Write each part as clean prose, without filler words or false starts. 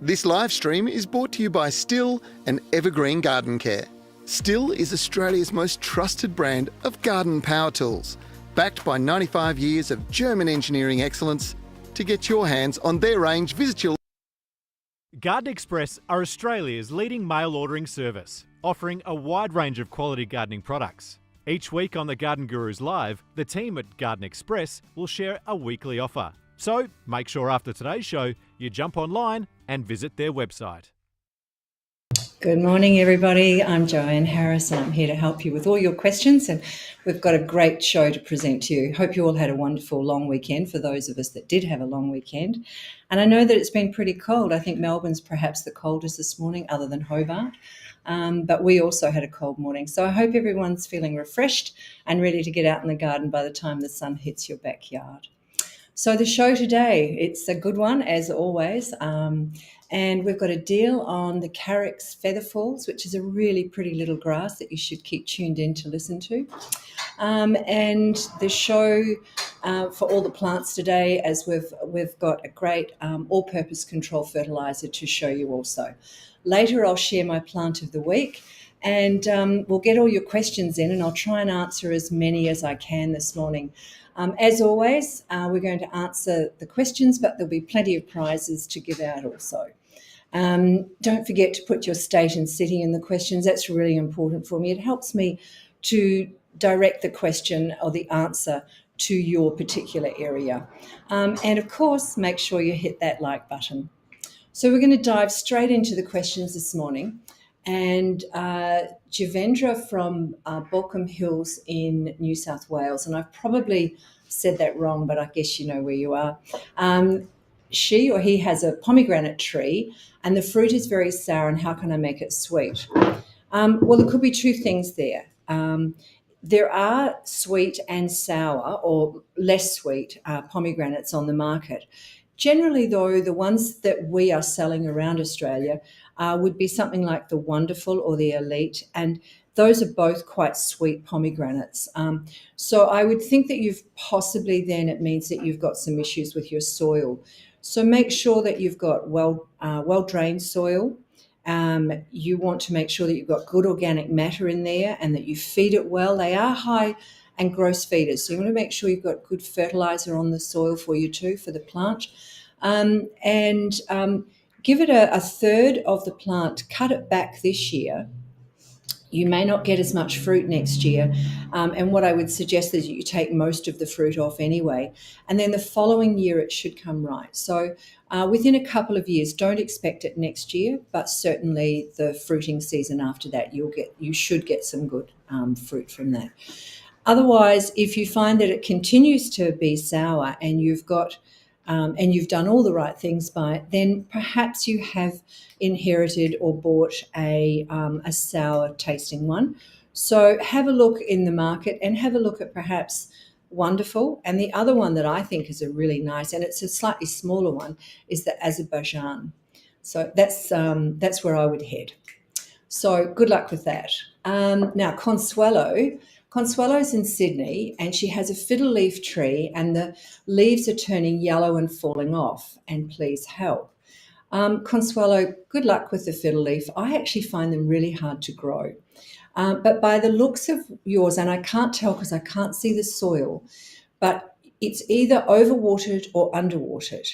This live stream is brought to you by Still and Evergreen Garden Care. Still is Australia's most trusted brand of garden power tools, backed by 95 years of German engineering excellence. To get your hands on their range, visit your... Garden Express are Australia's leading mail ordering service, offering a wide range of quality gardening products. Each week on the Garden Gurus Live, the team at Garden Express will share a weekly offer. So make sure after today's show, you jump online and visit their website. Good morning, everybody. I'm Joanne Harris and I'm here to help you with all your questions, and we've got a great show to present to you. Hope you all had a wonderful long weekend for those of us that did have a long weekend. And I know that it's been pretty cold. I think Melbourne's perhaps the coldest this morning other than Hobart, but we also had a cold morning. So I hope everyone's feeling refreshed and ready to get out in the garden by the time the sun hits your backyard. So the show today, it's a good one as always, and we've got a deal on the Carex Feather Falls, which is a really pretty little grass that you should keep tuned in to listen to. And the show for all the plants today, as we've got a great all-purpose control fertiliser to show you also. Later I'll share my plant of the week, and we'll get all your questions in, and I'll try and answer as many as I can this morning. As always, we're going to answer the questions, but there'll be plenty of prizes to give out also. Don't forget to put your state and city in the questions. That's really important for me. It helps me to direct the question or the answer to your particular area. And of course, make sure you hit that like button. So we're going to dive straight into the questions this morning. And Javendra from Balcombe Hills in New South Wales, and I've probably said that wrong, but I guess you know where you are. She or he has a pomegranate tree and the fruit is very sour, and how can I make it sweet? Well, there could be two things there. There are sweet and sour or less sweet pomegranates on the market. Generally, though, the ones that we are selling around Australia would be something like the Wonderful or the Elite, and those are both quite sweet pomegranates. So I would think that you've possibly then, it means that you've got some issues with your soil. So make sure that you've got well-drained soil. You want to make sure that you've got good organic matter in there and that you feed it well. They are high and gross feeders, so you want to make sure you've got good fertiliser on the soil for you too, for the plant. Give it a third of the plant, cut it back this year. You may not get as much fruit next year, and what I would suggest is you take most of the fruit off anyway, and then the following year it should come right. So within a couple of years, don't expect it next year, but certainly the fruiting season after that, you should get some good fruit from that. Otherwise, if you find that it continues to be sour and you've got and you've done all the right things by it, then perhaps you have inherited or bought a sour tasting one. So have a look in the market and have a look at perhaps Wonderful. And the other one that I think is a really nice, and it's a slightly smaller one, is the Azerbaijan. So that's where I would head. So good luck with that. Now, Consuelo's in Sydney, and she has a fiddle leaf tree and the leaves are turning yellow and falling off, and please help. Consuelo, good luck with the fiddle leaf. I actually find them really hard to grow. But by the looks of yours, and I can't tell because I can't see the soil, but it's either overwatered or underwatered.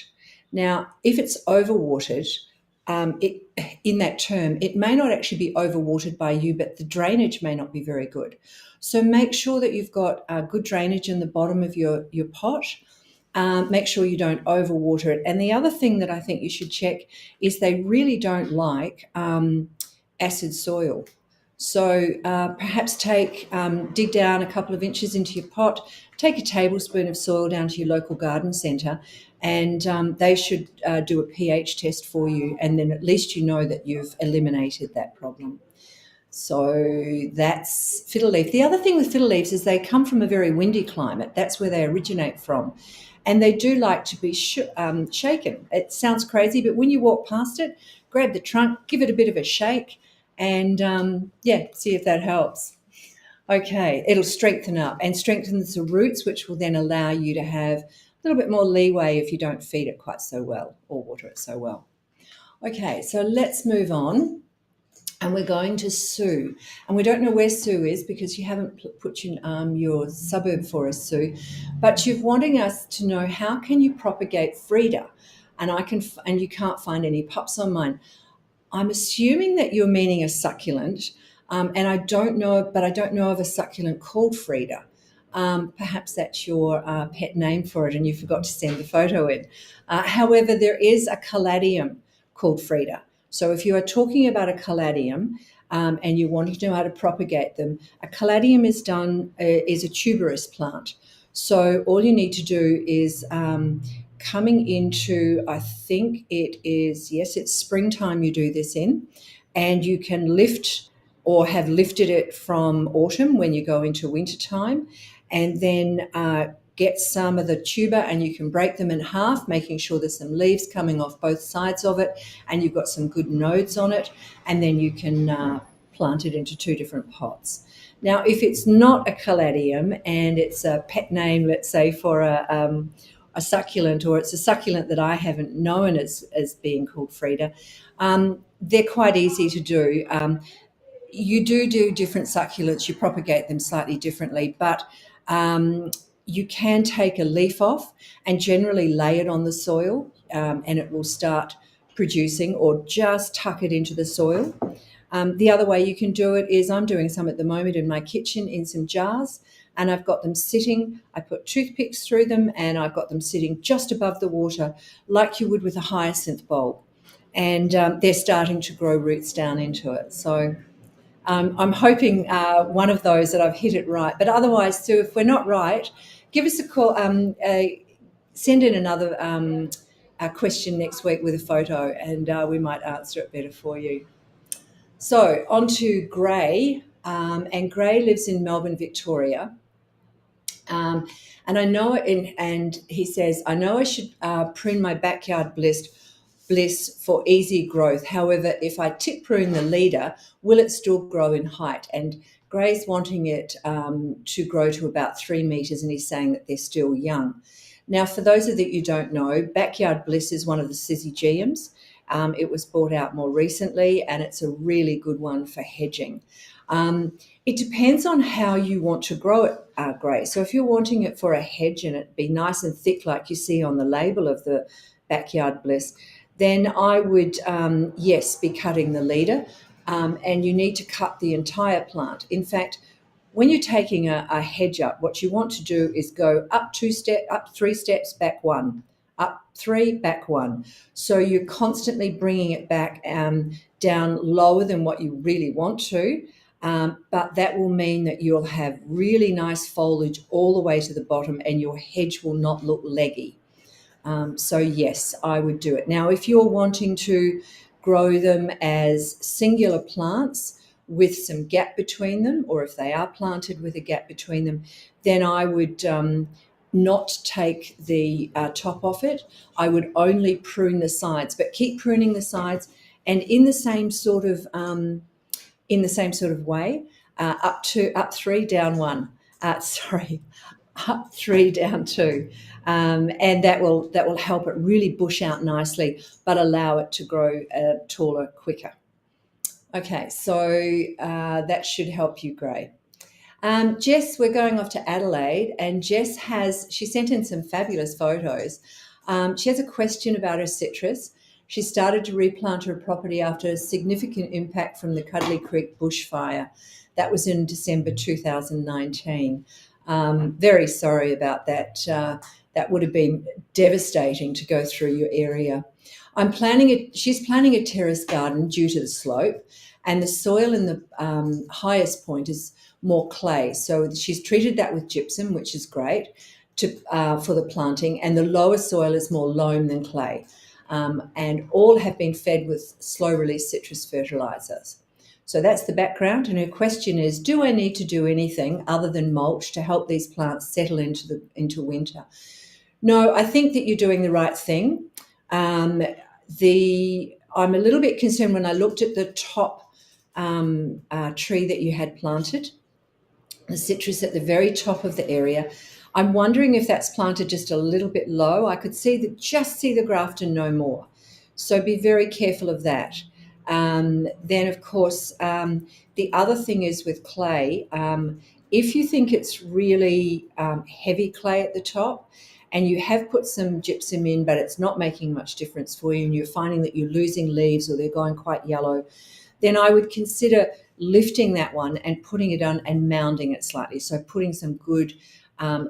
Now, if it's overwatered, in that term, it may not actually be overwatered by you, but the drainage may not be very good. So make sure that you've got good drainage in the bottom of your pot. Make sure you don't overwater it. And the other thing that I think you should check is they really don't like acid soil. So perhaps dig down a couple of inches into your pot, take a tablespoon of soil down to your local garden centre, and they should do a pH test for you, and then at least you know that you've eliminated that problem. So that's fiddle leaf. The other thing with fiddle leaves is they come from a very windy climate. That's where they originate from. And they do like to be shaken. It sounds crazy, but when you walk past it, grab the trunk, give it a bit of a shake, and see if that helps. Okay, it'll strengthen up and strengthens the roots, which will then allow you to have a little bit more leeway if you don't feed it quite so well or water it so well. Okay, so let's move on. And we're going to Sue. And we don't know where Sue is because you haven't put your suburb for us, Sue. But you're wanting us to know, how can you propagate Frida? And you can't find any pups on mine. I'm assuming that you're meaning a succulent, and I don't know of a succulent called Frida. Perhaps that's your pet name for it, and you forgot to send the photo in. However, there is a caladium called Frida. So if you are talking about a caladium and you want to know how to propagate them, a caladium is a tuberous plant. So all you need to do is coming into, I think it's springtime you do this in, and you can lift or have lifted it from autumn when you go into winter time, and then get some of the tuber and you can break them in half, making sure there's some leaves coming off both sides of it and you've got some good nodes on it, and then you can plant it into 2 different pots. Now, if it's not a caladium and it's a pet name, let's say for a succulent, or it's a succulent that I haven't known as being called Frida, they're quite easy to do. You do different succulents, you propagate them slightly differently, but you can take a leaf off and generally lay it on the soil, and it will start producing, or just tuck it into the soil. The other way you can do it is, I'm doing some at the moment in my kitchen in some jars, and I've got them sitting, I put toothpicks through them, and I've got them sitting just above the water like you would with a hyacinth bulb. And they're starting to grow roots down into it. So I'm hoping one of those that I've hit it right. But otherwise, Sue, if we're not right, give us a call. Send in another question next week with a photo, and we might answer it better for you. So on to Gray, and Gray lives in Melbourne, Victoria. And I know, and he says, I know I should prune my backyard bliss for easy growth. However, if I tip prune the leader, will it still grow in height? And Gray's wanting it to grow to about 3 metres, and he's saying that they're still young. Now, for those of you who don't know, backyard bliss is one of the syzygiums. It was brought out more recently, and it's a really good one for hedging. It depends on how you want to grow it, Gray. So if you're wanting it for a hedge and it be nice and thick like you see on the label of the backyard bliss, then I would, yes, be cutting the leader, and you need to cut the entire plant. In fact, when you're taking a hedge up, what you want to do is go up 3 steps, back 1, up 3, back 1. So you're constantly bringing it back down lower than what you really want to, but that will mean that you'll have really nice foliage all the way to the bottom, and your hedge will not look leggy. So yes, I would do it. Now, if you're wanting to grow them as singular plants with some gap between them, or if they are planted with a gap between them, then I would not take the top off it. I would only prune the sides, but keep pruning the sides, and in the same sort of way, up 3, down 1. Up 3, down 2, and that will help it really bush out nicely, but allow it to grow taller quicker. Okay, so that should help you, Gray. Jess, we're going off to Adelaide, and Jess she sent in some fabulous photos. She has a question about her citrus. She started to replant her property after a significant impact from the Cuddly Creek bushfire. That was in December 2019. Very sorry about that. That would have been devastating to go through your area. She's planning a terrace garden due to the slope, and the soil in the highest point is more clay. So she's treated that with gypsum, which is great for the planting, and the lower soil is more loam than clay. And all have been fed with slow-release citrus fertilizers. So that's the background, and her question is, do I need to do anything other than mulch to help these plants settle into winter? No, I think that you're doing the right thing. I'm a little bit concerned when I looked at the top tree that you had planted, the citrus at the very top of the area. I'm wondering if that's planted just a little bit low. I could just see the graft and no more. So be very careful of that. Then, of course, the other thing is with clay, if you think it's really heavy clay at the top and you have put some gypsum in, but it's not making much difference for you and you're finding that you're losing leaves or they're going quite yellow, then I would consider lifting that one and putting it on and mounding it slightly. So putting some good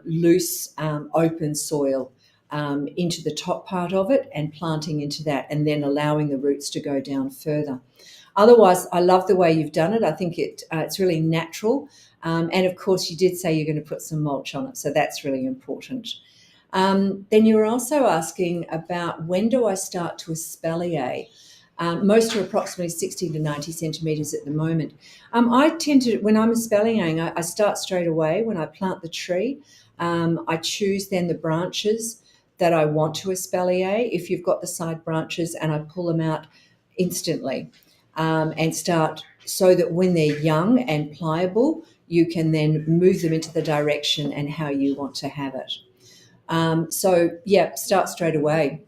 loose open soil into the top part of it and planting into that, and then allowing the roots to go down further. Otherwise, I love the way you've done it. I think it's really natural. And of course, you did say you're going to put some mulch on it, so that's really important. Then you were also asking about when do I start to espalier? Most are approximately 60 to 90 centimetres at the moment. I tend to, when I'm espaliering, I start straight away when I plant the tree. I choose then the branches that I want to espalier, if you've got the side branches, and I pull them out instantly and start so that when they're young and pliable, you can then move them into the direction and how you want to have it. Start straight away.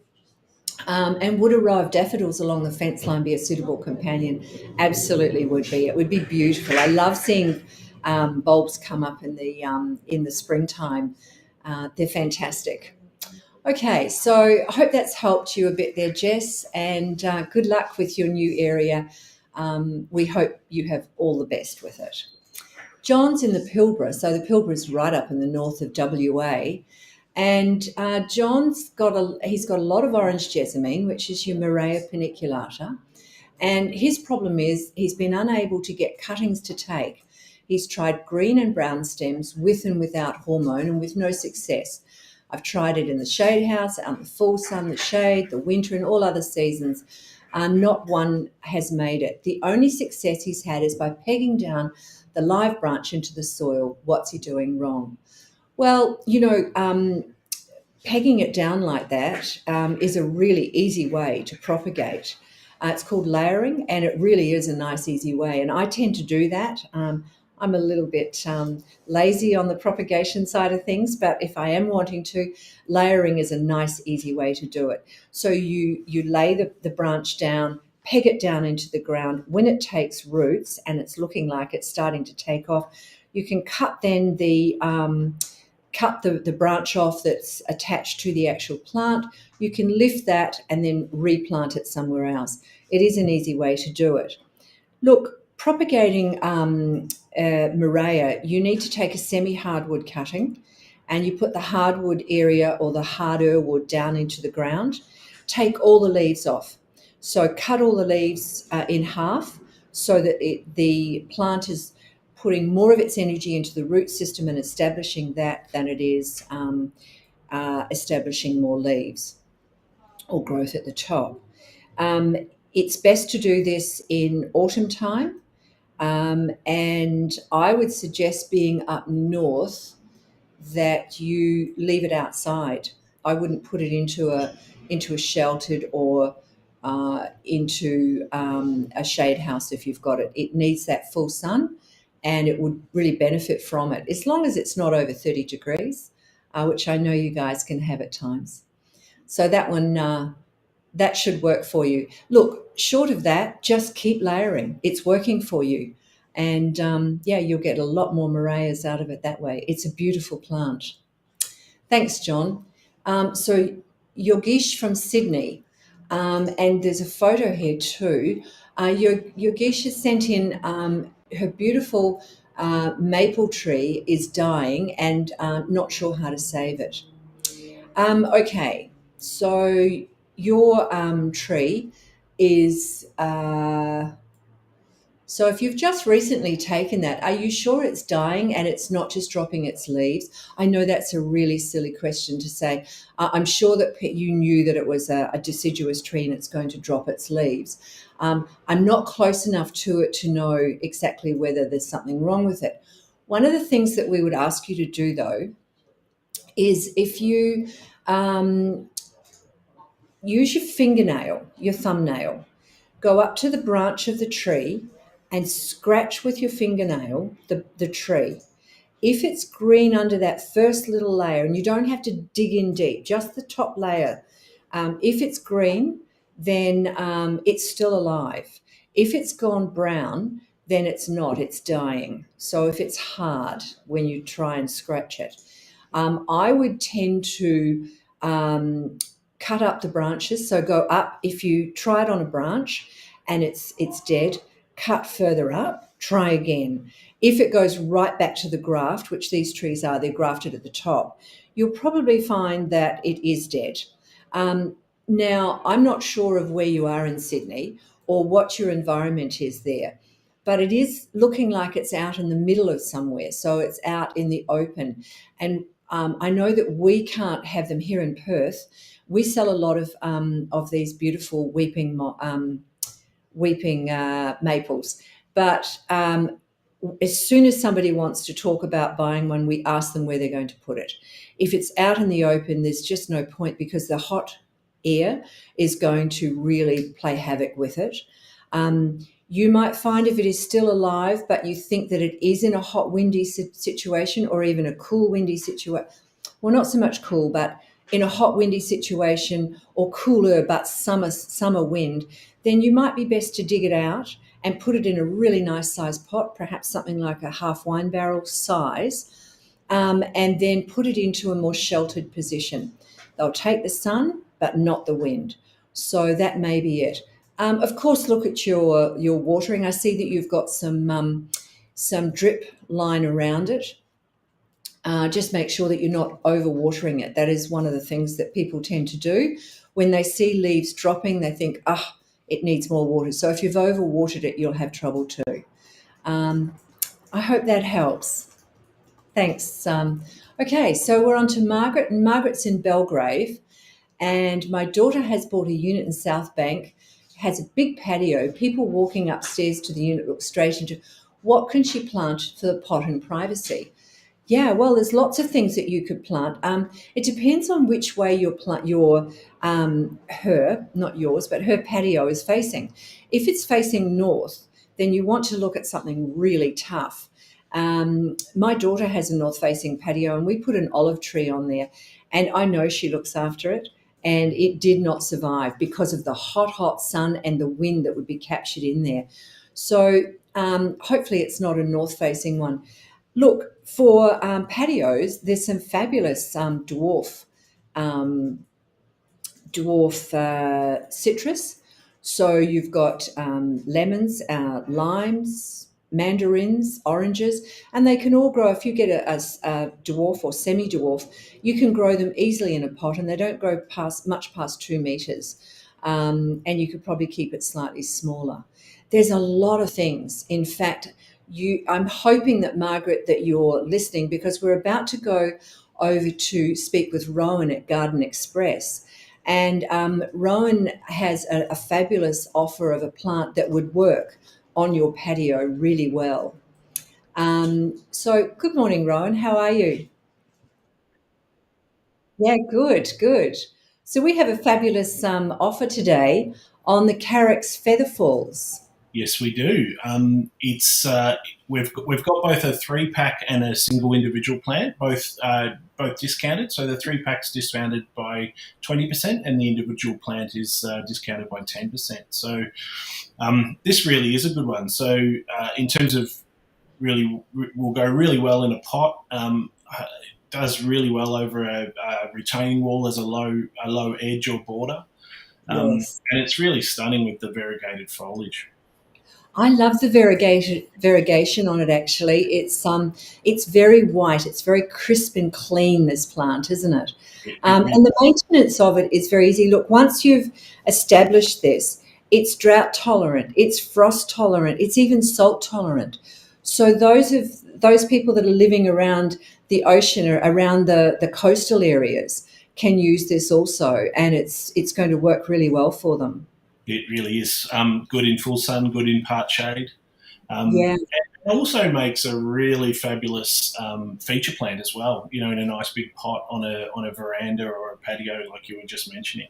And would a row of daffodils along the fence line be a suitable companion? Absolutely would be. It would be beautiful. I love seeing bulbs come up in the springtime. They're fantastic. Okay, so I hope that's helped you a bit there, Jess, and good luck with your new area. We hope you have all the best with it. John's in the Pilbara, so the Pilbara is right up in the north of WA, and John's got a lot of orange jessamine, which is your Murraya paniculata, and his problem is he's been unable to get cuttings to take. He's tried green and brown stems with and without hormone, and with no success. I've tried it in the shade house, out in the full sun, the shade, the winter, and all other seasons. Not one has made it. The only success he's had is by pegging down the live branch into the soil. What's he doing wrong? Well, pegging it down like that is a really easy way to propagate. It's called layering, and it really is a nice, easy way. And I tend to do that. I'm a little bit lazy on the propagation side of things, but if I am wanting to, layering is a nice, easy way to do it. So you lay the branch down, peg it down into the ground. When it takes roots and it's looking like it's starting to take off, you can cut then the branch off that's attached to the actual plant. You can lift that and then replant it somewhere else. It is an easy way to do it. Look, propagating Murraya, you need to take a semi-hardwood cutting and you put the hardwood area or the harder wood down into the ground. Take all the leaves off. So cut all the leaves in half so that the plant is putting more of its energy into the root system and establishing that than it is establishing more leaves or growth at the top. It's best to do this in autumn time. And I would suggest, being up north, that you leave it outside. I wouldn't put it into a sheltered or into a shade house if you've got it. It needs that full sun, and it would really benefit from it, as long as it's not over 30 degrees, which I know you guys can have at times. So that one, that should work for you. Look, short of that, just keep layering. It's working for you. And you'll get a lot more Murrayas out of it that way. It's a beautiful plant. Thanks, John. So Yogesh from Sydney, and there's a photo here too. Yogesh has sent in her beautiful maple tree is dying and not sure how to save it. Okay, so your tree is... So if you've just recently taken that, are you sure it's dying and it's not just dropping its leaves? I know that's a really silly question to say. I'm sure that you knew that it was a deciduous tree and it's going to drop its leaves. I'm not close enough to it to know exactly whether there's something wrong with it. One of the things that we would ask you to do, though, is if you use your fingernail, your thumbnail, go up to the branch of the tree and scratch with your fingernail the tree. If it's green under that first little layer, and you don't have to dig in deep, just the top layer, if it's green, then it's still alive. If it's gone brown, then it's not, it's dying. So if it's hard when you try and scratch it, I would tend to cut up the branches. So go up, if you try it on a branch and it's dead, cut further up, try again. If it goes right back to the graft, which these trees are, they're grafted at the top, you'll probably find that it is dead. Now, I'm not sure of where you are in Sydney or what your environment is there, but it is looking like it's out in the middle of somewhere. So it's out in the open. And I know that we can't have them here in Perth. We sell a lot of these beautiful weeping maples. But as soon as somebody wants to talk about buying one, we ask them where they're going to put it. If it's out in the open, there's just no point because the hot air is going to really play havoc with it. You might find if it is still alive, but you think that it is in a hot, windy situation or even a cool, windy situation, well, not so much cool, but in a hot, windy situation or cooler but summer wind, then you might be best to dig it out and put it in a really nice sized pot, perhaps something like a half wine barrel size, and then put it into a more sheltered position. They'll take the sun, but not the wind. So that may be it. Of course, look at your watering. I see that you've got some drip line around it. Just make sure that you're not overwatering it. That is one of the things that people tend to do. When they see leaves dropping, they think, it needs more water. So if you've overwatered it, you'll have trouble too. I hope that helps. Thanks. Okay, so we're on to Margaret, and Margaret's in Belgrave. And my daughter has bought a unit in South Bank, has a big patio. People walking upstairs to the unit look straight into what can she plant for the pot in privacy? Yeah, well, there's lots of things that you could plant. It depends on which way her patio is facing. If it's facing north, then you want to look at something really tough. My daughter has a north-facing patio, and we put an olive tree on there, and I know she looks after it, and it did not survive because of the hot, hot sun and the wind that would be captured in there. So hopefully it's not a north-facing one. Look, for patios, there's some fabulous dwarf citrus. So you've got lemons, limes, mandarins, oranges, and they can all grow. If you get a dwarf or semi-dwarf, you can grow them easily in a pot, and they don't grow much past 2 meters. And you could probably keep it slightly smaller. There's a lot of things. In fact, I'm hoping that, Margaret, that you're listening, because we're about to go over to speak with Rowan at Garden Express. And Rowan has a fabulous offer of a plant that would work on your patio really well. So good morning, Rowan. How are you? Yeah, good, good. So we have a fabulous offer today on the Carex Feather Falls. Yes, we do. We've got both a 3-pack and a single individual plant, both discounted. So the 3-pack's discounted by 20%, and the individual plant is discounted by 10%. So this really is a good one. So in terms of really, will go really well in a pot. Does really well over a retaining wall as a low edge or border, Yes. and it's really stunning with the variegated foliage. I love the variegation on it. Actually, it's very white. It's very crisp and clean. This plant, isn't it? And the maintenance of it is very easy. Look, once you've established this, it's drought tolerant, it's frost tolerant, it's even salt tolerant. So those people that are living around the ocean or around the coastal areas can use this also, and it's going to work really well for them. It really is good in full sun, good in part shade. Yeah. And it also makes a really fabulous feature plant as well, in a nice big pot on a veranda or a patio like you were just mentioning.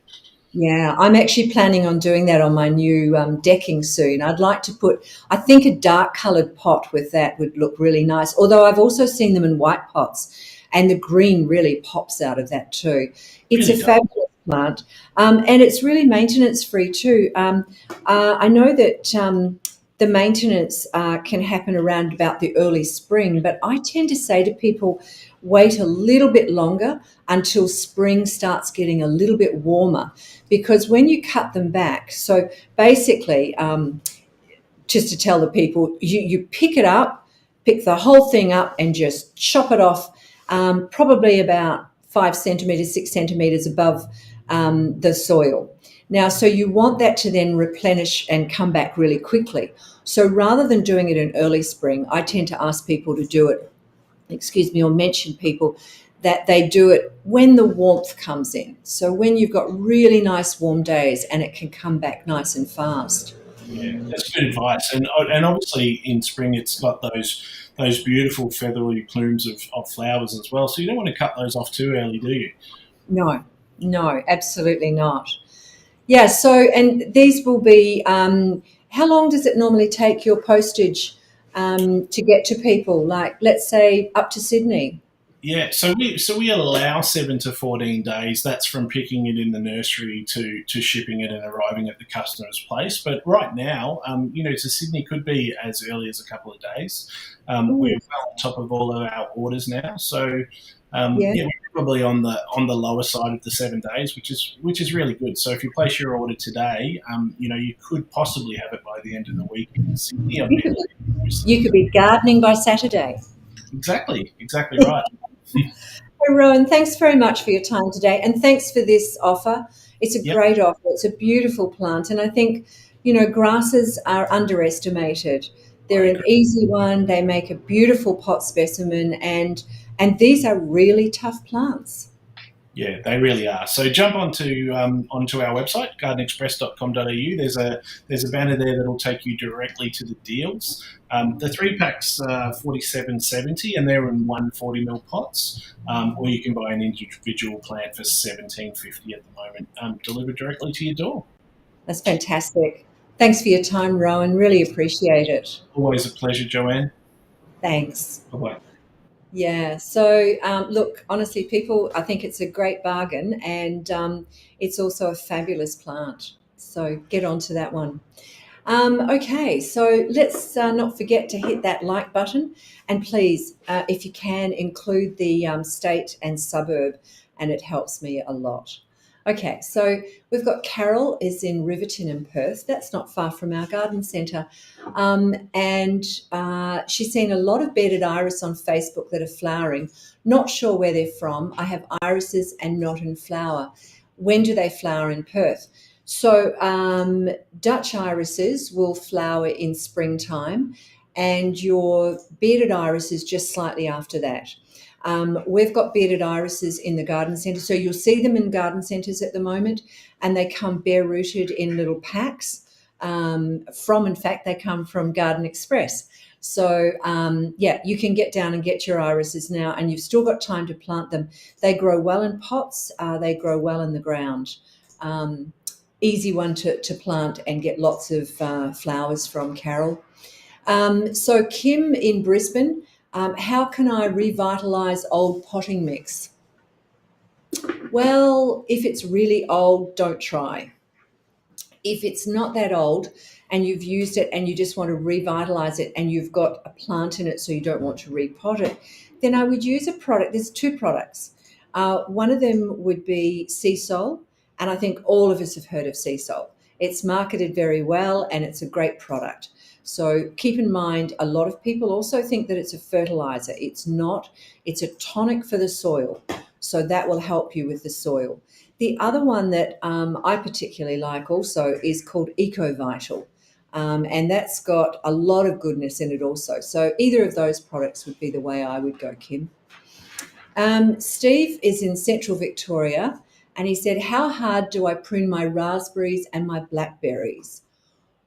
Yeah, I'm actually planning on doing that on my new decking soon. I'd like to I think a dark coloured pot with that would look really nice, although I've also seen them in white pots, and the green really pops out of that too. It's Really a fabulous plant, and it's really maintenance free too. I know that the maintenance can happen around about the early spring, but I tend to say to people, wait a little bit longer until spring starts getting a little bit warmer, because when you cut them back, so basically, just to tell the people, you pick it up, pick the whole thing up and just chop it off, probably about 5 centimetres, 6 centimetres above the soil. Now, so you want that to then replenish and come back really quickly. So rather than doing it in early spring, I tend to ask people to do it, or mention people that they do it when the warmth comes in. So when you've got really nice warm days and it can come back nice and fast. Yeah, that's good advice. And obviously in spring it's got those beautiful feathery plumes of flowers as well. So you don't want to cut those off too early, do you? No, absolutely not. Yeah, so, and these will be, how long does it normally take your postage to get to people? Like, let's say up to Sydney. Yeah, so we allow 7 to 14 days. That's from picking it in the nursery to shipping it and arriving at the customer's place. But right now, to Sydney could be as early as a couple of days. We're well on top of all of our orders now, so we're probably on the lower side of the 7 days, which is really good. So if you place your order today, you could possibly have it by the end of the week in Sydney. You could be gardening by Saturday. Exactly right. Hey, Rowan, thanks very much for your time today, and thanks for this offer. It's a great offer. It's a beautiful plant, and I think, grasses are underestimated. They're an easy one. They make a beautiful pot specimen, and these are really tough plants. Yeah, they really are. So jump onto our website, gardenexpress.com.au. There's a banner there that'll take you directly to the deals. The 3-pack's $47.70, and they're in 140ml pots. Or you can buy an individual plant for $17.50 at the moment, delivered directly to your door. That's fantastic. Thanks for your time, Rowan. Really appreciate it. Always a pleasure, Joanne. Thanks. Bye-bye. Yeah. So, look, honestly, people, I think it's a great bargain, and it's also a fabulous plant. So get onto that one. Okay, so let's not forget to hit that like button, and please, if you can, include the state and suburb, and it helps me a lot. Okay, so we've got Carol is in Riverton in Perth. That's not far from our garden centre. And she's seen a lot of bearded iris on Facebook that are flowering. Not sure where they're from. I have irises and not in flower. When do they flower in Perth? So Dutch irises will flower in springtime, and your bearded iris is just slightly after that. We've got bearded irises in the garden centre, so you'll see them in garden centres at the moment, and they come bare-rooted in little packs. In fact, they come from Garden Express. So, you can get down and get your irises now, and you've still got time to plant them. They grow well in pots. They grow well in the ground. Easy one to plant and get lots of flowers from, Carol. So Kim in Brisbane, how can I revitalise old potting mix? Well, if it's really old, don't try. If it's not that old and you've used it and you just want to revitalise it and you've got a plant in it so you don't want to repot it, then I would use a product. There's 2 products. One of them would be sea salt, and I think all of us have heard of sea salt. It's marketed very well and it's a great product. So keep in mind, a lot of people also think that it's a fertiliser. It's not. It's a tonic for the soil. So that will help you with the soil. The other one that I particularly like also is called EcoVital. And that's got a lot of goodness in it also. So either of those products would be the way I would go, Kim. Steve is in Central Victoria, and he said, how hard do I prune my raspberries and my blackberries?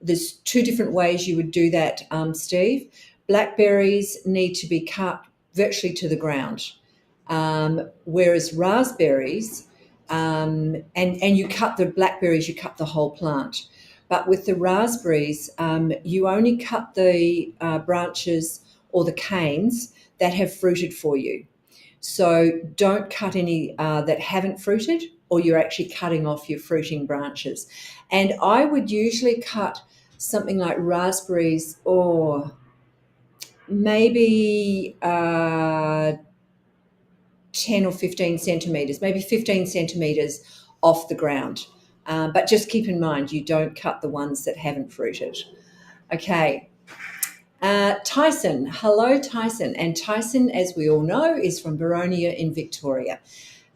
There's 2 different ways you would do that, Steve. Blackberries need to be cut virtually to the ground, whereas raspberries, and you cut the blackberries, you cut the whole plant. But with the raspberries, you only cut the branches or the canes that have fruited for you. So don't cut any that haven't fruited or you're actually cutting off your fruiting branches. And I would usually cut something like raspberries, or maybe 10 or 15 centimetres, maybe 15 centimetres off the ground. But just keep in mind, you don't cut the ones that haven't fruited. Okay. Tyson. Hello, Tyson. And Tyson, as we all know, is from Baronia in Victoria.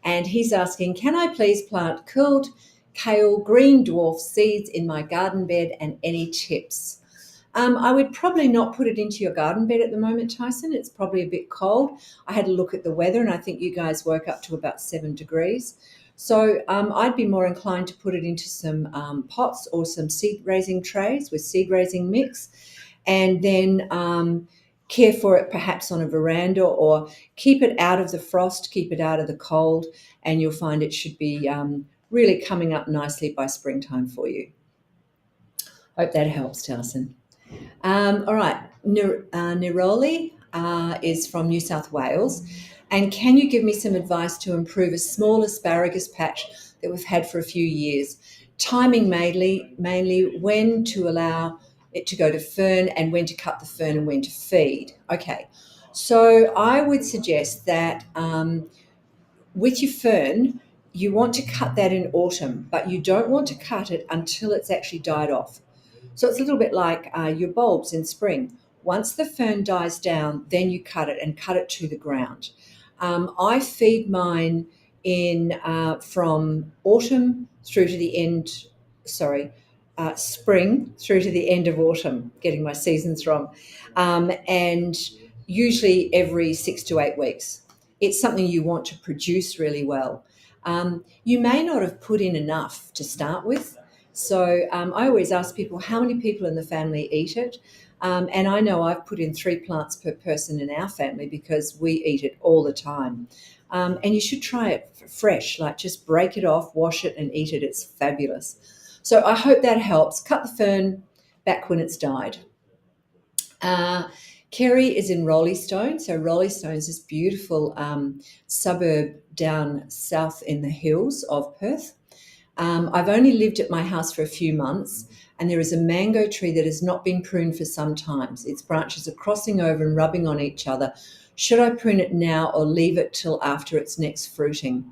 And he's asking, can I please plant curled kale green dwarf seeds in my garden bed, and any tips? I would probably not put it into your garden bed at the moment, Tyson. It's probably a bit cold. I had a look at the weather, and I think you guys woke up to about 7 degrees. So I'd be more inclined to put it into some pots or some seed raising trays with seed raising mix, and then care for it perhaps on a veranda, or keep it out of the frost, keep it out of the cold, and you'll find it should be really coming up nicely by springtime for you. Hope that helps, Tyson. All right, Niroli is from New South Wales. And can you give me some advice to improve a small asparagus patch that we've had for a few years? Timing mainly when to allow it to go to fern, and when to cut the fern, and when to feed. Okay, so I would suggest that with your fern, you want to cut that in autumn, but you don't want to cut it until it's actually died off. So it's a little bit like your bulbs in spring. Once the fern dies down, then you cut it, and cut it to the ground. I feed mine in from autumn through to the end, spring through to the end of autumn, getting my seasons wrong, and usually every 6 to 8 weeks. It's something you want to produce really well. You may not have put in enough to start with. So I always ask people, how many people in the family eat it? And I know I've put in 3 plants per person in our family because we eat it all the time. And you should try it fresh, like just break it off, wash it and eat it. It's fabulous. So I hope that helps. Cut the fern back when it's died. Kerry is in Roleystone. So Roleystone is this beautiful suburb down south in the hills of Perth. I've only lived at my house for a few months, and there is a mango tree that has not been pruned for some time. Its branches are crossing over and rubbing on each other. Should I prune it now or leave it till after its next fruiting?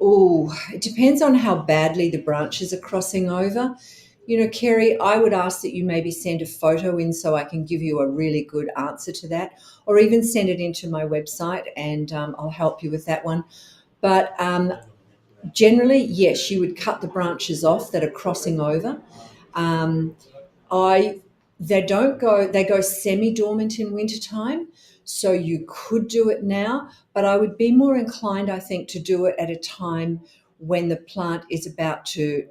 Oh, it depends on how badly the branches are crossing over. You know, Kerry, I would ask that you maybe send a photo in so I can give you a really good answer to that, or even send it into my website and I'll help you with that one. But generally, yes, you would cut the branches off that are crossing over. They go semi-dormant in wintertime, so you could do it now, but I would be more inclined, I think, to do it at a time when the plant is about to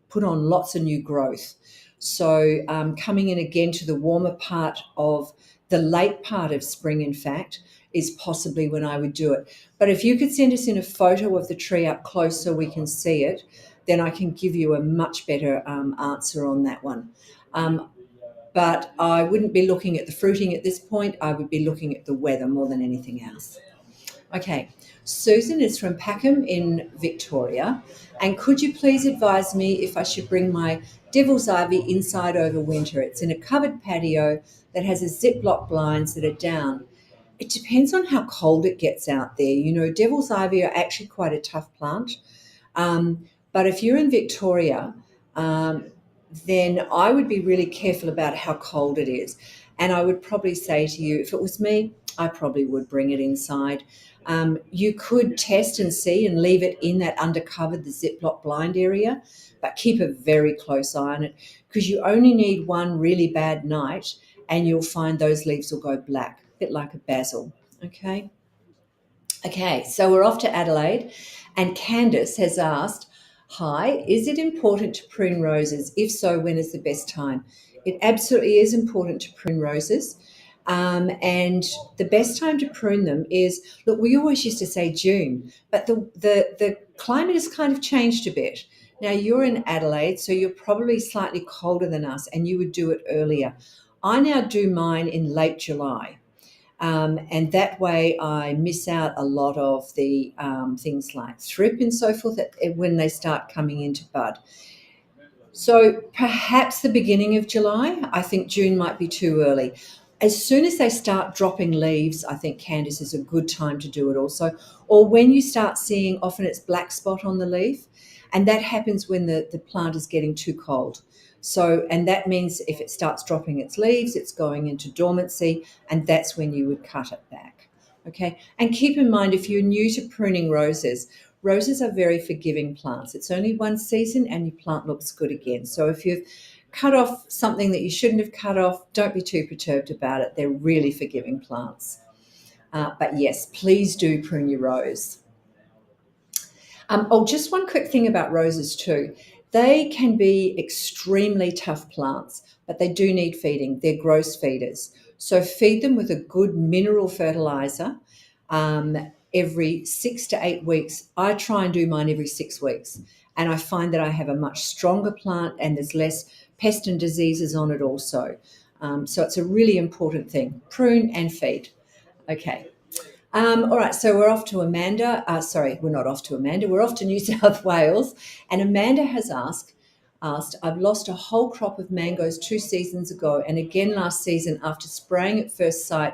put on lots of new growth. So coming in again to the warmer part of the late part of spring, in fact, is possibly when I would do it. But if you could send us in a photo of the tree up close so we can see it, then I can give you a much better answer on that one. But I wouldn't be looking at the fruiting at this point. I would be looking at the weather more than anything else. Okay, Susan is from Packham in Victoria. And could you please advise me if I should bring my devil's ivy inside over winter? It's in a covered patio that has a Ziploc blinds that are down. It depends on how cold it gets out there. You know, devil's ivy are actually quite a tough plant. But if you're in Victoria, then I would be really careful about how cold it is. And I would probably say to you, if it was me, I probably would bring it inside. You could test and see and leave it in that undercover, the Ziploc blind area, but keep a very close eye on it, because you only need one really bad night and you'll find those leaves will go black, a bit like a basil, okay? Okay, so we're off to Adelaide, and Candice has asked, hi, is it important to prune roses? If so, when is the best time? It absolutely is important to prune roses. And the best time to prune them is, look, we always used to say June, but the climate has kind of changed a bit. Now, you're in Adelaide, so you're probably slightly colder than us, and you would do it earlier. I now do mine in late July. And that way I miss out a lot of the things like thrip and so forth when they start coming into bud. So perhaps the beginning of July. I think June might be too early. As soon as they start dropping leaves, I think, Candice, is a good time to do it also. Or when you start seeing, often it's black spot on the leaf, and that happens when the plant is getting too cold. So, and that means if it starts dropping its leaves, it's going into dormancy, and that's when you would cut it back. Okay, and keep in mind, if you're new to pruning roses, roses are very forgiving plants. It's only one season and your plant looks good again. So if you've cut off something that you shouldn't have cut off, don't be too perturbed about it. They're really forgiving plants. But yes, please do prune your rose. Just one quick thing about roses too. They can be extremely tough plants, but they do need feeding. They're gross feeders. So feed them with a good mineral fertiliser every 6 to 8 weeks. I try and do mine every 6 weeks. And I find that I have a much stronger plant and there's less pest and diseases on it also. So it's a really important thing. Prune and feed. Okay. All right, so we're off to Amanda. Sorry, we're not off to Amanda. We're off to New South Wales. And Amanda has asked, I've lost a whole crop of mangoes 2 seasons ago and again last season after spraying at first sight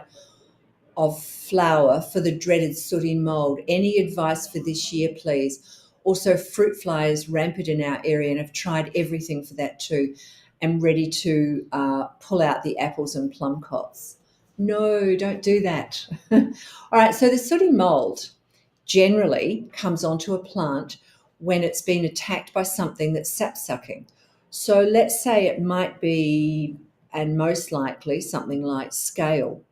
of flower for the dreaded sooty mould. Any advice for this year, please? Also, fruit fly is rampant in our area and have tried everything for that too. I'm ready to pull out the apples and plum cots. No, don't do that. All right, so the sooty mould generally comes onto a plant when it's been attacked by something that's sap-sucking. So let's say it might be, and most likely, something like scale.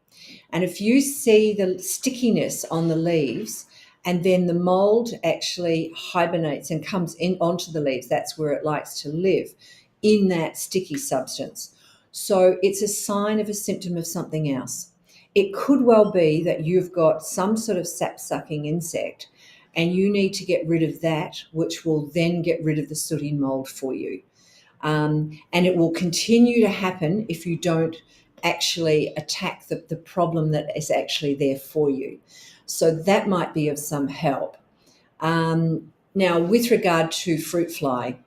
And if you see the stickiness on the leaves and then the mold actually hibernates and comes in onto the leaves, that's where it likes to live, in that sticky substance. So it's a sign of a symptom of something else. It could well be that you've got some sort of sap-sucking insect and you need to get rid of that, which will then get rid of the sooty mold for you. And it will continue to happen if you don't actually attack the problem that is actually there for you. So that might be of some help. Now, with regard to fruit fly,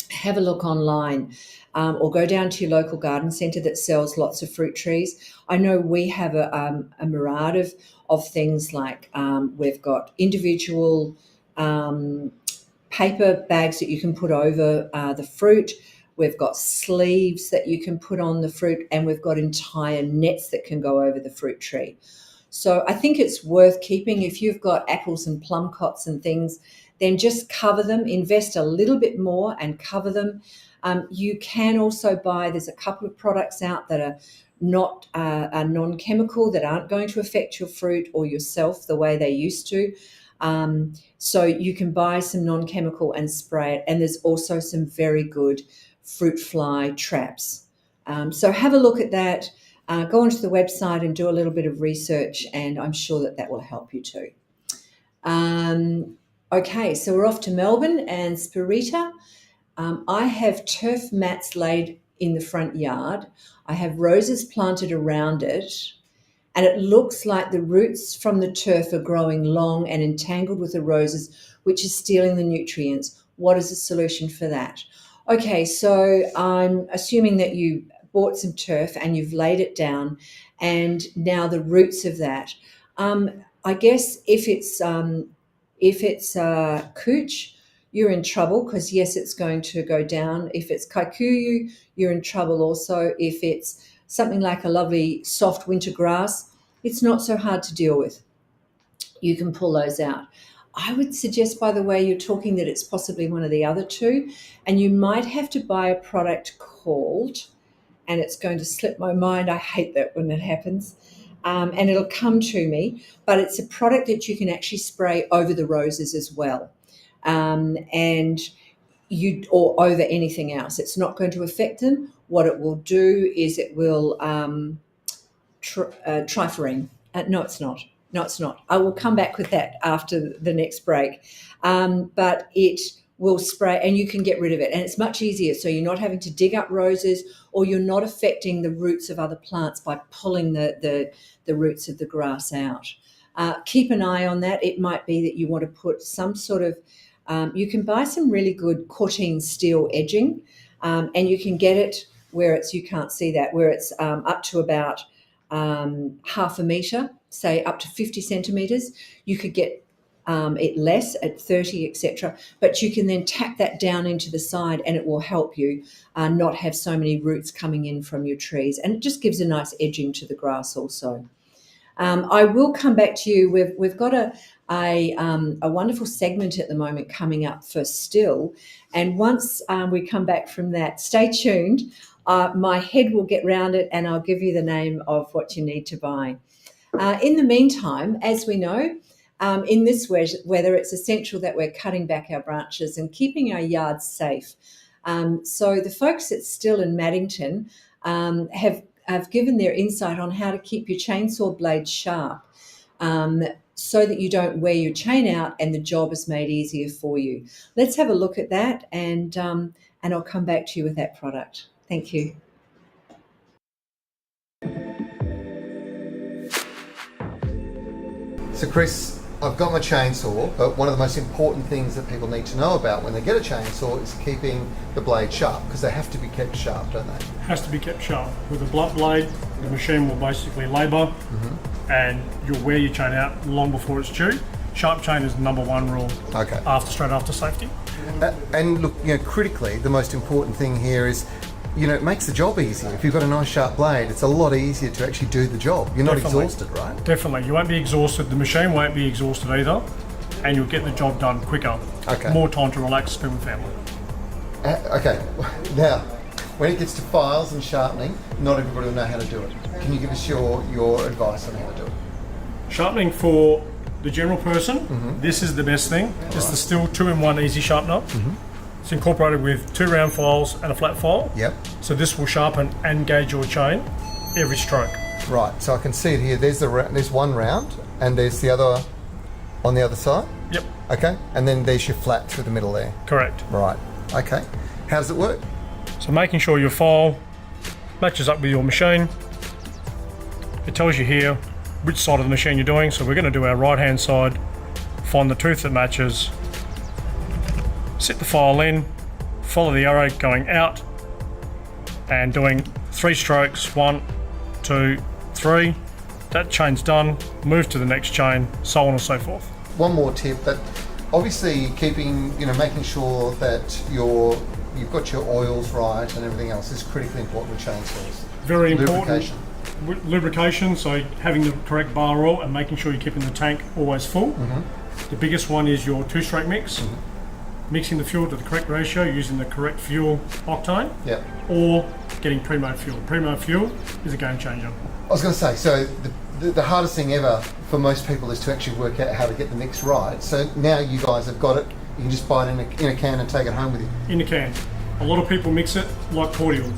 have a look online or go down to your local garden centre that sells lots of fruit trees. I know we have a myriad of things like we've got individual paper bags that you can put over the fruit. We've got sleeves that you can put on the fruit, and we've got entire nets that can go over the fruit tree. So I think it's worth keeping. If you've got apples and plum cots and things, then just cover them, invest a little bit more and cover them. You can also buy, there's a couple of products out that are not are non-chemical, that aren't going to affect your fruit or yourself the way they used to. So you can buy some non-chemical and spray it. And there's also some very good fruit fly traps. So have a look at that. Go onto the website and do a little bit of research, and I'm sure that will help you too. Okay, so we're off to Melbourne and Spirita. I have turf mats laid in the front yard. I have roses planted around it, and it looks like the roots from the turf are growing long and entangled with the roses, which is stealing the nutrients. What is the solution for that? Okay, so I'm assuming that you bought some turf and you've laid it down, and now the roots of that. I guess if it's cooch, you're in trouble because, yes, it's going to go down. If it's kikuyu, you're in trouble also. If it's something like a lovely soft winter grass, it's not so hard to deal with. You can pull those out. I would suggest, by the way, you're talking, that it's possibly one of the other two, and you might have to buy a product called, and it's going to slip my mind, I hate that when it happens, and it'll come to me, but it's a product that you can actually spray over the roses as well, or over anything else. It's not going to affect them. What it will do is it will triferine. No, it's not. No, it's not. I will come back with that after the next break. But it will spray, and you can get rid of it. And it's much easier. So you're not having to dig up roses, or you're not affecting the roots of other plants by pulling the roots of the grass out. Keep an eye on that. It might be that you want to put some sort of, you can buy some really good cortine steel edging, and you can get it where it's, you can't see that, where it's up to about half a metre, say up to 50 centimetres. You could get it less at 30, etc. But you can then tack that down into the side, and it will help you not have so many roots coming in from your trees. And it just gives a nice edging to the grass also. I will come back to you. We've got a wonderful segment at the moment coming up for still. And once we come back from that, stay tuned. My head will get round it, and I'll give you the name of what you need to buy. In the meantime, as we know, in this weather, it's essential that we're cutting back our branches and keeping our yards safe. So the folks at Still in Maddington have given their insight on how to keep your chainsaw blade sharp, so that you don't wear your chain out and the job is made easier for you. Let's have a look at that, and I'll come back to you with that product. Thank you. So Chris, I've got my chainsaw, but one of the most important things that people need to know about when they get a chainsaw is keeping the blade sharp, because they have to be kept sharp, don't they? Has to be kept sharp. With a blunt blade, the machine will basically labour, and you'll wear your chain out long before it's due. Sharp chain is the number one rule. Okay. Straight after safety. And look, critically, the most important thing here is, it makes the job easier. If you've got a nice sharp blade, it's a lot easier to actually do the job. You're not exhausted, right? Definitely. You won't be exhausted. The machine won't be exhausted either, and you'll get the job done quicker. Okay. More time to relax, spend with family. Okay. Now, when it gets to files and sharpening, not everybody will know how to do it. Can you give us your advice on how to do it? Sharpening for the general person, this is the best thing. It's the Still 2-in-1 Easy Sharpener. It's incorporated with 2 round files and a flat file. Yep. So this will sharpen and gauge your chain every stroke. Right. So I can see it here. There's one round, and there's the other on the other side. Yep. Okay. And then there's your flat through the middle there. Correct. Right. Okay. How does it work? So making sure your file matches up with your machine. It tells you here which side of the machine you're doing. So we're going to do our right hand side, find the tooth that matches, sit the file in, follow the arrow going out, and doing 3 strokes, 1, 2, 3. That chain's done, move to the next chain, so on and so forth. One more tip, that obviously keeping, making sure that you've got your oils right and everything else is critically important with chainsaws. Very important. Lubrication. Lubrication, so having the correct bar oil and making sure you're keeping the tank always full. The biggest one is your 2-stroke mix. Mixing the fuel to the correct ratio, using the correct fuel octane, or getting pre-made fuel. Pre-made fuel is a game changer. I was going to say, so the hardest thing ever for most people is to actually work out how to get the mix right. So now you guys have got it. You can just buy it in a can and take it home with you. In a can. A lot of people mix it like cordial.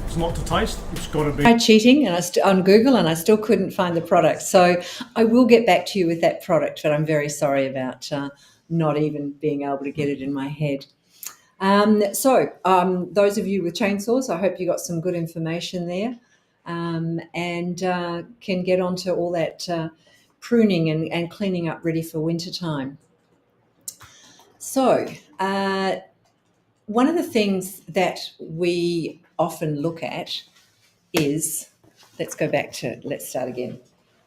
It's not to taste, it's got to be. I tried cheating on Google, and I still couldn't find the product. So I will get back to you with that product, but I'm very sorry about not even being able to get it in my head. So those of you with chainsaws, I hope you got some good information there, and can get onto all that pruning and cleaning up ready for winter time. So one of the things that we often look at is, let's start again.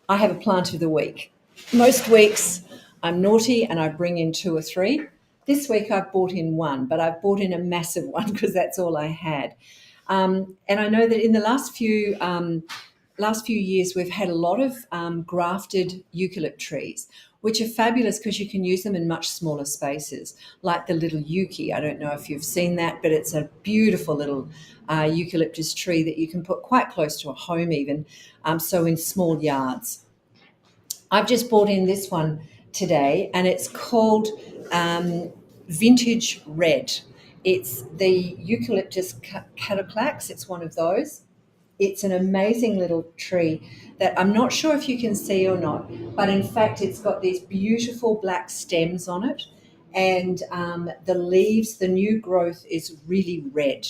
I have a plant of the week. Most weeks I'm naughty and I bring in 2 or 3. This week I've bought in 1, but I've bought in a massive one because that's all I had. And I know that in the last few years we've had a lot of grafted eucalypt trees, which are fabulous because you can use them in much smaller spaces, like the little yuki. I don't know if you've seen that, but it's a beautiful little eucalyptus tree that you can put quite close to a home even, so in small yards. I've just bought in this one today, and it's called Vintage Red. It's the Eucalyptus catoclax. It's one of those. It's an amazing little tree that I'm not sure if you can see or not, but in fact it's got these beautiful black stems on it, and the leaves, the new growth is really red.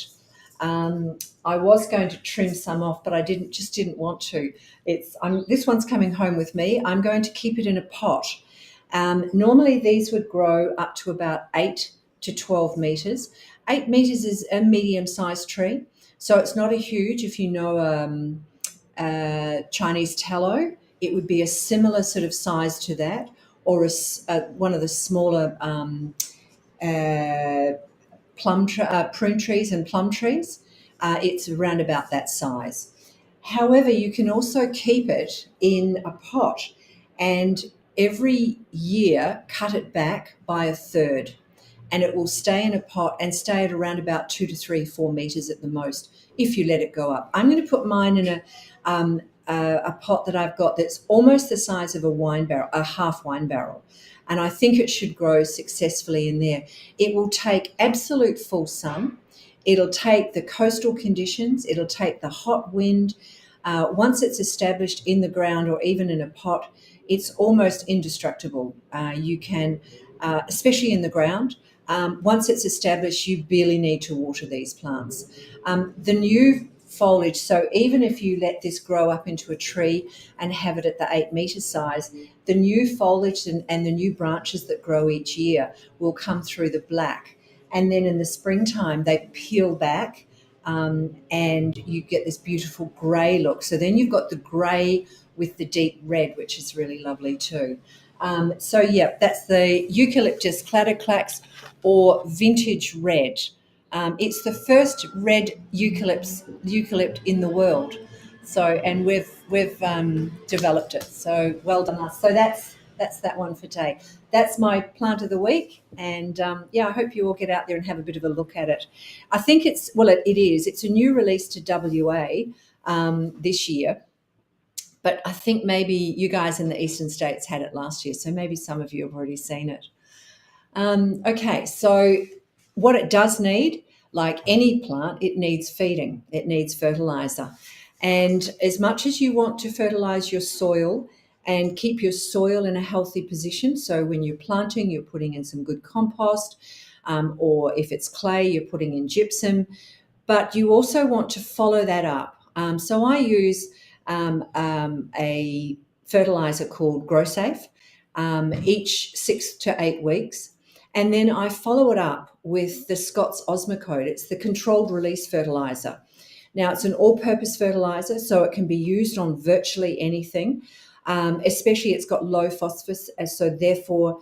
I was going to trim some off, but I didn't want to. This one's coming home with me. I'm going to keep it in a pot. Normally these would grow up to about 8 to 12 metres. 8 metres is a medium-sized tree, so it's not a huge. If you know Chinese tallow, it would be a similar sort of size to that, or one of the smaller prune trees and plum trees. It's around about that size. However, you can also keep it in a pot and every year cut it back by a third, and it will stay in a pot and stay at around about 2 to 3, 4 metres at the most if you let it go up. I'm going to put mine in a pot that I've got that's almost the size of a half wine barrel. And I think it should grow successfully in there. It will take absolute full sun. It'll take the coastal conditions. It'll take the hot wind. Once it's established in the ground or even in a pot, it's almost indestructible. You can, especially in the ground, once it's established, you barely need to water these plants. The new foliage, so even if you let this grow up into a tree and have it at the 8 metre size, the new foliage and the new branches that grow each year will come through the black. And then in the springtime, they peel back and you get this beautiful grey look. So then you've got the grey with the deep red, which is really lovely too. So yeah, that's the Eucalyptus Clatterclax, or vintage red. It's the first red eucalypt in the world. So, and we've developed it. So well done us. So that's that one for today. That's my plant of the week, and I hope you all get out there and have a bit of a look at it. I think it is. It's a new release to WA this year, but I think maybe you guys in the eastern states had it last year, so maybe some of you have already seen it. Okay, so what it does need, like any plant, it needs feeding. It needs fertiliser. And as much as you want to fertilise your soil and keep your soil in a healthy position, so when you're planting, you're putting in some good compost, or if it's clay, you're putting in gypsum, but you also want to follow that up. So I use a fertiliser called GrowSafe each 6 to 8 weeks. And then I follow it up with the Scott's Osmocote. It's the controlled release fertiliser. Now, it's an all-purpose fertiliser, so it can be used on virtually anything, especially it's got low phosphorus, so therefore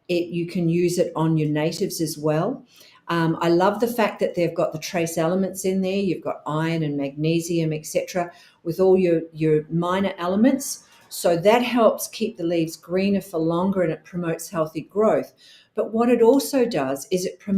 you can use it on your natives as well. I love the fact that they've got the trace elements in there. You've got iron and magnesium, etc., with all your minor elements. So that helps keep the leaves greener for longer, and it promotes healthy growth. But what it also does is it promotes